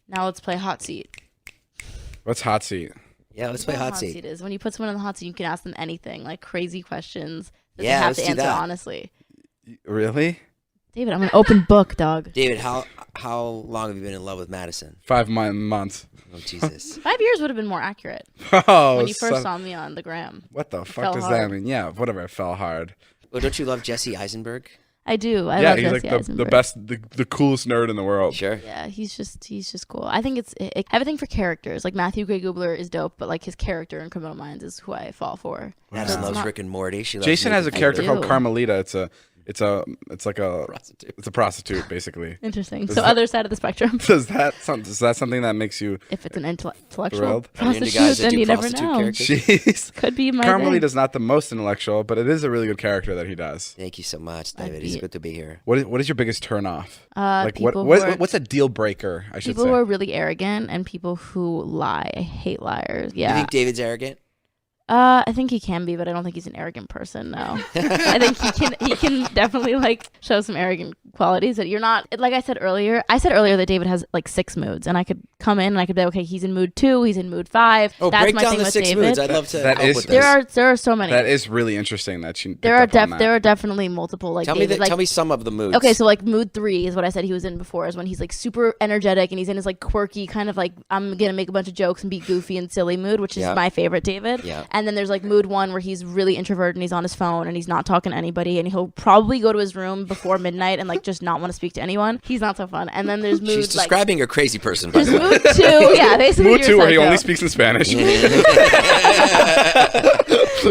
Now let's play hot seat. What's hot seat? Yeah, let's play hot seat. Is when you put someone in the hot seat, you can ask them anything, like crazy questions that Yeah, they have let's to do answer that. honestly. Really? David, I'm an open book, dog. David, how long have you been in love with Madison? 5 months. Oh, Jesus. 5 years would have been more accurate. Oh, When you first saw me on the gram. What the fell fuck does hard. that mean? Yeah, whatever. It fell hard. Oh, don't you love Jesse Eisenberg? I do. I yeah, love he's Jesse like the Eisenberg. best, the coolest nerd in the world. Sure. Yeah, he's just cool. I think it's everything for characters. Like Matthew Gray Gubler is dope, but like his character in Criminal Minds is who I fall for. Madison So loves not- Rick and Morty. She loves Jason has a Nathan character Fielder. called do. Carmelita. It's like a Prostitute. it's a prostitute basically. Interesting. Does So that- other side of the spectrum. Is that something that makes you If it's an intellectual Thrilled. Are you into prostitute, guys that then do you never prostitute know. characters? Jeez. Could be my thing. Carmelita's not the most intellectual, but it is a really good character that he does. Thank you so much, I'd David. It's be- good to be here. What is your biggest turn off? Like people who are- what's a deal breaker? I should People say. who are really arrogant and people who lie. I hate liars. You Yeah. think David's arrogant? I think he can be, but I don't think he's an arrogant person. No, I think he can definitely like show some arrogant qualities that you're not. Like I said earlier that David has like 6 moods, and I could come in and I could be like, okay, he's in mood 2, he's in mood 5. Oh, That's break my down thing the with 6 David. moods. I'd love to That help is- with this. There are so many. That is really interesting that you. there are picked up on that. there are definitely multiple like tell David. me some of the moods. Okay, so like mood 3 is what I said he was in before, is when he's like super energetic and he's in his like quirky kind of like I'm gonna make a bunch of jokes and be goofy and silly mood, which is Yeah. my favorite David. Yeah. And then there's like mood 1 where he's really introverted and he's on his phone and he's not talking to anybody and he'll probably go to his room before midnight and like just not want to speak to anyone. He's not so fun. And then there's mood She's like describing a crazy person, by there's the way. mood 2. Yeah, basically Mood you're 2 where he psycho. only speaks in Spanish.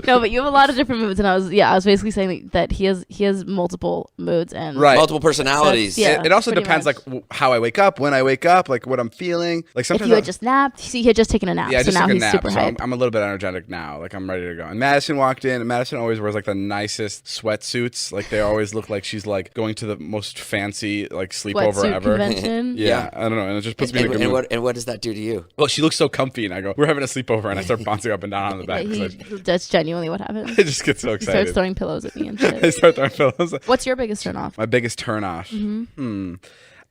No, but you have a lot of different moods, and I was basically saying that he has multiple moods and Right. Multiple personalities. Yeah. It also pretty depends much. like how I wake up, when I wake up, like what I'm feeling. Like If sometimes you had just napped, see, he had just taken a nap, yeah, I so just now took a he's nap, super so hype. I'm a little bit energetic now. Like I'm ready to go. And Madison walked in, and Madison always wears like the nicest sweatsuits. Like they always look like she's like going to the most fancy like sleepover Sweatsuit ever. convention. Yeah, I don't know, and it just puts me in a good mood. And what does that do to you? Well, she looks so comfy, and I go, "We're having a sleepover," and I start bouncing up and down on the back. 'cause That's genuinely what happens. I just get so He starts excited. throwing pillows at me and I shit. start throwing pillows. What's your biggest turn off? My biggest turn off.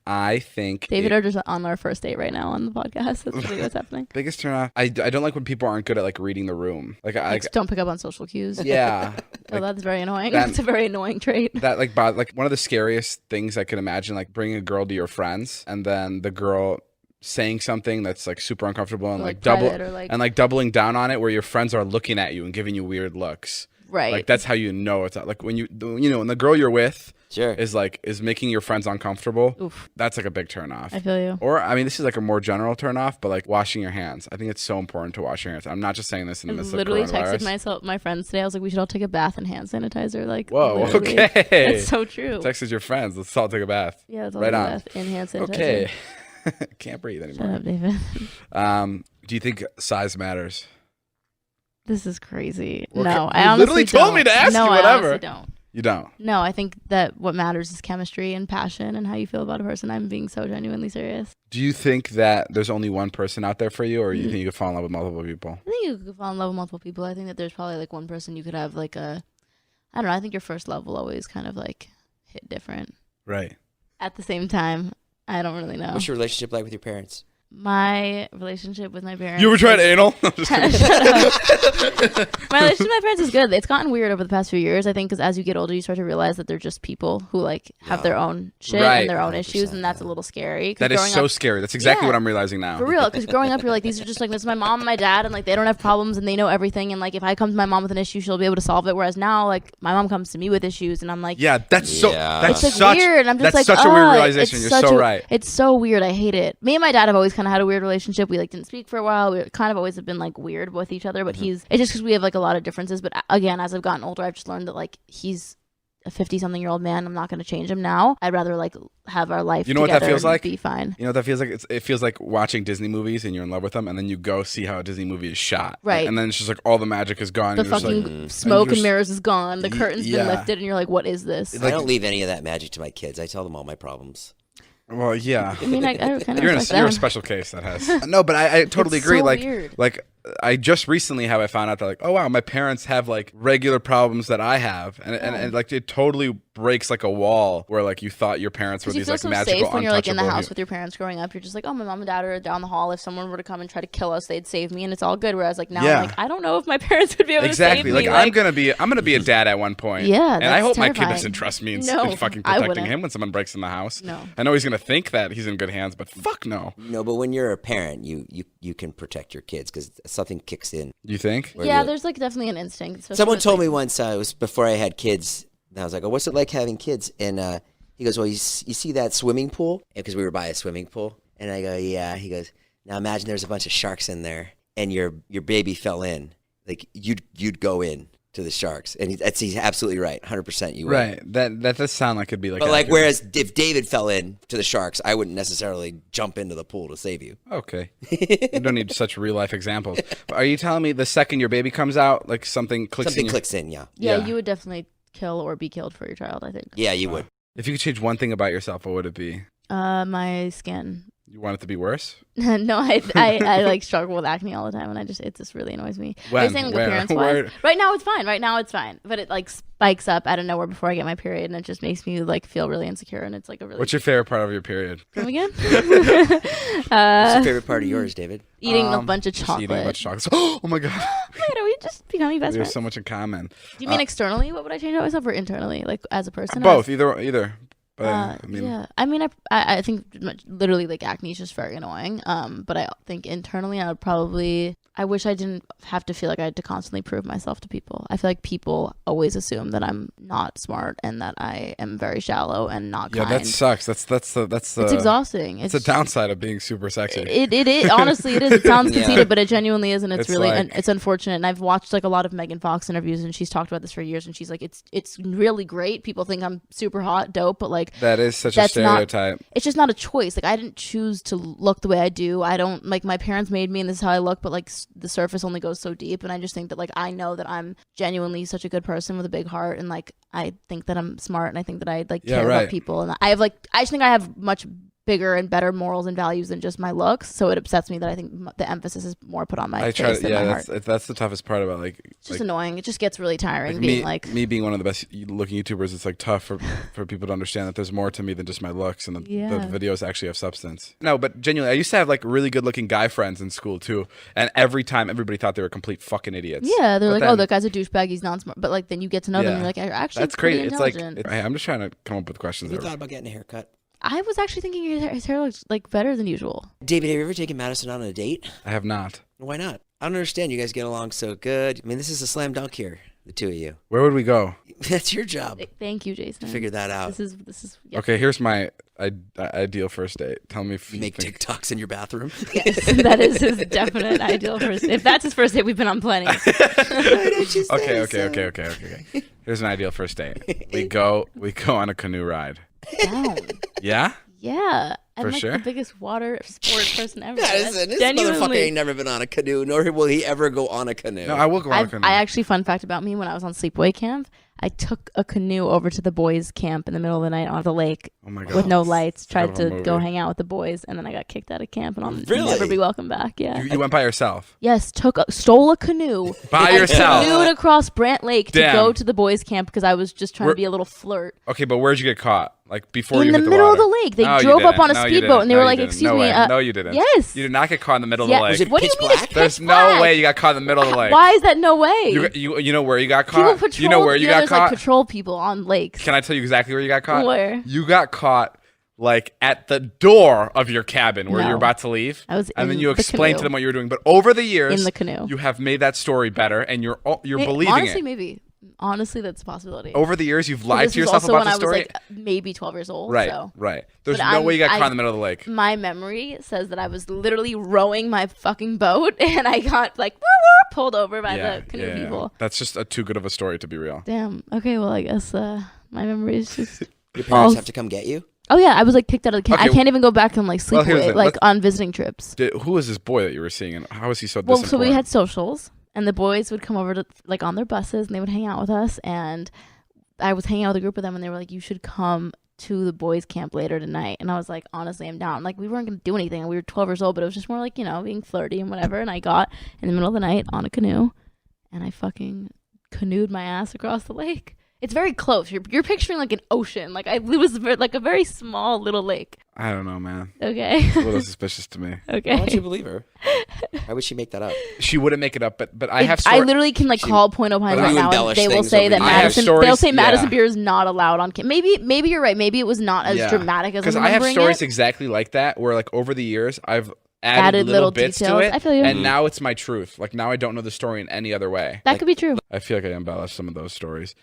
I think David are just on our first date right now on the podcast. That's really what's happening. biggest turn off. I don't like when people aren't good at like reading the room. Like I Like, don't pick up on social cues. yeah. Oh, that's very annoying. that- That's a very annoying trait. That like one of the scariest things I could imagine, like bringing a girl to your friends and then the girl saying something that's like super uncomfortable and Or, like like, double private or, like- and like doubling down on it where your friends are looking at you and giving you weird looks. Right. Like that's how you know it's like when when the girl you're with Sure. is making your friends uncomfortable. Oof. That's like a big turn off. I feel you. Or I mean, this is like a more general turn off, but like washing your hands. I think it's so important to wash your hands. I'm not just saying this in the I midst literally of coronavirus. texted my friends today. I was like, we should all take a bath in hand sanitizer. Like, Whoa, literally. okay. That's so true. Texted your friends. Let's all take a bath. Yeah, it's all Right take a on. bath in hand sanitizer. Okay. Can't breathe Shut anymore. up, David. Do you think size matters? This is crazy. Well, No, you I honestly literally told me don't. to ask no, you I whatever. honestly don't. You don't. No, I think that what matters is chemistry and passion and how you feel about a person. I'm being so genuinely serious. Do you think that there's only one person out there for you, or you think you could fall in love with multiple people? I think you could fall in love with multiple people. I think that there's probably like one person you could have like I don't know. I think your first love will always kind of like hit different. Right. At the same time, I don't really know. What's your relationship like with your parents? My relationship with my parents. You ever tried anal? I'm just Shut kidding. up. My relationship with my parents is good. It's gotten weird over the past few years. I think because as you get older, you start to realize that they're just people who like have their own shit Right. and their own issues, 100%, and that's a little scary. 'Cause That is growing so up, scary. That's exactly Yeah. what I'm realizing now. for real. Because growing up, you're like, these are just like, this is my mom and my dad, and like they don't have problems and they know everything. And like if I come to my mom with an issue, she'll be able to solve it. Whereas now, like my mom comes to me with issues, and I'm like, Yeah, that's so. Yeah. That's it's like such. weird. And I'm just that's like, such a weird "Ugh, realization. it's You're such so a- right. It's so weird. I hate it. Me and my dad have always kind of had a weird relationship. We like didn't speak for a while. We kind of always have been like weird with each other. But it's just because we have like a lot of differences. But again, as I've gotten older, I've just learned that like he's a 50-something-year-old man. I'm not going to change him now. I'd rather like have our life. You know what that together feels and like? Be fine. You know what that feels like? It feels like watching Disney movies and you're in love with them, and then you go see how a Disney movie is shot. Right. And then it's just like all the magic is gone. The and you're just fucking like, smoke and and mirrors is gone. The curtain's yeah. been lifted, and you're like, what is this? I don't leave any of that magic to my kids. I tell them all my problems. well, yeah. I mean, I kind of You're a respect you're a them. special case that has. No, but I totally It's agree. so like, weird. like I just recently I found out that like, oh wow, my parents have like regular problems that I have, and like it totally breaks like a wall where like you thought your parents were these like magical, safe when you're like in the untouchable house with your parents growing up. You're just like, oh, my mom and dad are down the hall. If someone were to come and try to kill us, they'd save me, and it's all good. Whereas like now, I'm like, I don't know if my parents would be able to save me. Like I'm gonna be a dad at one point. Yeah, and I hope terrifying. my kid doesn't trust me in fucking protecting him when someone breaks in the house. No, I know he's gonna think that he's in good hands, but fuck no. No, but when you're a parent, you can protect your kids because something kicks in. You think? Yeah, there's like definitely an instinct. Someone told me once, it was before I had kids, and I was like, oh, what's it like having kids? And he goes, well, you see that swimming pool? Because we were by a swimming pool. And I go, yeah. He goes, now imagine there's a bunch of sharks in there, and your baby fell in. Like, you'd go in to the sharks. And he's absolutely right. 100% you would. Right. That does sound like it'd be like. But like, whereas if David fell in to the sharks, I wouldn't necessarily jump into the pool to save you. Okay. You don't need such real life examples. Are you telling me the second your baby comes out, like something clicks in? Something clicks in, yeah. Yeah, you would definitely kill or be killed for your child, I think. Yeah, you would. If you could change one thing about yourself, what would it be? My skin. You want it to be worse? No, I like struggle with acne all the time, and it just really annoys me. When? Are you saying like appearance-wise? Right now it's fine. But it like spikes up out of nowhere before I get my period, and it just makes me like feel really insecure. And it's like a really. What's your favorite part of your period? Come again? What's your favorite part of yours, David? Eating a bunch of chocolate. Eating a bunch of chocolate. Oh my god! Wait, are we just becoming best friends? We have so much in common. Do you mean externally? What would I change about myself, or internally, like as a person? Both, either. But, I think literally like acne is just very annoying. But I think internally I wish I didn't have to feel like I had to constantly prove myself to people. I feel like people always assume that I'm not smart and that I am very shallow and not kind. Yeah, that sucks. That's the. It's exhausting. It's a downside of being super sexy. It is honestly it is. It sounds conceited, but it genuinely is, and it's really it's unfortunate. And I've watched like a lot of Megan Fox interviews, and she's talked about this for years. And she's like, it's really great. People think I'm super hot, dope, but like that is such a stereotype. It's just not a choice. Like I didn't choose to look the way I do. I don't like my parents made me, and this is how I look. But like the surface only goes so deep, and I just think that like I know that I'm genuinely such a good person with a big heart, and like I think that I'm smart, and I think that I like care about people, and I just think I have much bigger and better morals and values than just my looks. So it upsets me that I think the emphasis is more put on my face than my heart. That's the toughest part about like it's just annoying. It just gets really tiring being me being one of the best looking YouTubers. It's like tough for people to understand that there's more to me than just my looks, and the videos actually have substance. No, but genuinely, I used to have like really good looking guy friends in school too, and every time everybody thought they were complete fucking idiots. Yeah, they're oh, that guy's a douchebag, he's not smart. But like then you get to know them, and you're like, actually that's crazy. It's like I'm just trying to come up with questions. Have you thought about getting a haircut? I was actually thinking his hair looks like better than usual. David, have you ever taken Madison on a date? I have not. Why not? I don't understand. You guys get along so good. I mean, this is a slam dunk here, the two of you. Where would we go? That's your job. Thank you, Jason. Figure that out. This is okay. Here's my ideal first date. Tell me if you make TikToks in your bathroom. Yes, that is his definite ideal first date. If that's his first date, we've been on plenty. Okay. Here's an ideal first date. We go on a canoe ride. Down. Yeah? Yeah. I'm like sure? the biggest water sports person ever. This motherfucker ain't never been on a canoe, nor will he ever go on a canoe. No, I will go on a canoe. I actually, fun fact about me, when I was on sleepaway camp, I took a canoe over to the boys' camp in the middle of the night on the lake with no lights, tried to go hang out with the boys, and then I got kicked out of camp, and I'll never be welcome back. Yeah. You went by yourself? Yes, stole a canoe. By yourself? Canoed across Brant Lake to go to the boys' camp because I was just trying to be a little flirt. Okay, but where'd you get caught? Like before you hit the In the middle water? of the lake. They drove up on a speedboat, and they were like, excuse me. No, you didn't. Yes. You did not get caught in the middle of the lake. Was it what do pitch you mean black? There's no way you got caught in the middle of the lake. Why is that no way? You know where you got caught? People patrol, you know where you got there's caught? Like patrol people on lakes. Can I tell you exactly where you got caught? Where? You got caught like at the door of your cabin where you're about to leave. I was and then you explained to them what you were doing. But over the years, in the canoe, you have made that story better, and you're believing honestly, it. Maybe. Honestly, that's a possibility. Over the years, you've lied to yourself about the story. This was also when I was like maybe 12 years old. Right, so. right. There's no way you got caught in the middle of the lake. My memory says that I was literally rowing my fucking boat, and I got like pulled over by the canoe people. That's just too good of a story to be real. Damn. Okay, well, I guess my memory is just... Your parents have to come get you? Oh, yeah. I was like kicked out of the camp. I can't even go back and like sleep on visiting trips. Who was this boy that you were seeing, and how was he so disinformed? Well, so we had socials. And the boys would come over to like on their buses, and they would hang out with us. And I was hanging out with a group of them, and they were like, "You should come to the boys' camp later tonight. And I was like, honestly, I'm down. Like, we weren't going to do anything. And we were 12 years old, but it was just more like, being flirty and whatever. And I got in the middle of the night on a canoe, and I fucking canoed my ass across the lake. It's very close. You're picturing like an ocean. Like it was like a very small little lake. I don't know, man. Okay. It's a little suspicious to me. Okay. Why don't you believe her? Why would she make that up? She wouldn't make it up, but I have. I literally can like call Point O'Pine right now, and they will say that Madison Beers is not allowed on camp. Maybe you're right. Maybe it was not as dramatic as I'm remembering. Because I have stories exactly like that, where like over the years I've added little bits details. to it, I feel you. And now it's my truth. Like now I don't know the story in any other way. That could be true. I feel like I embellished some of those stories.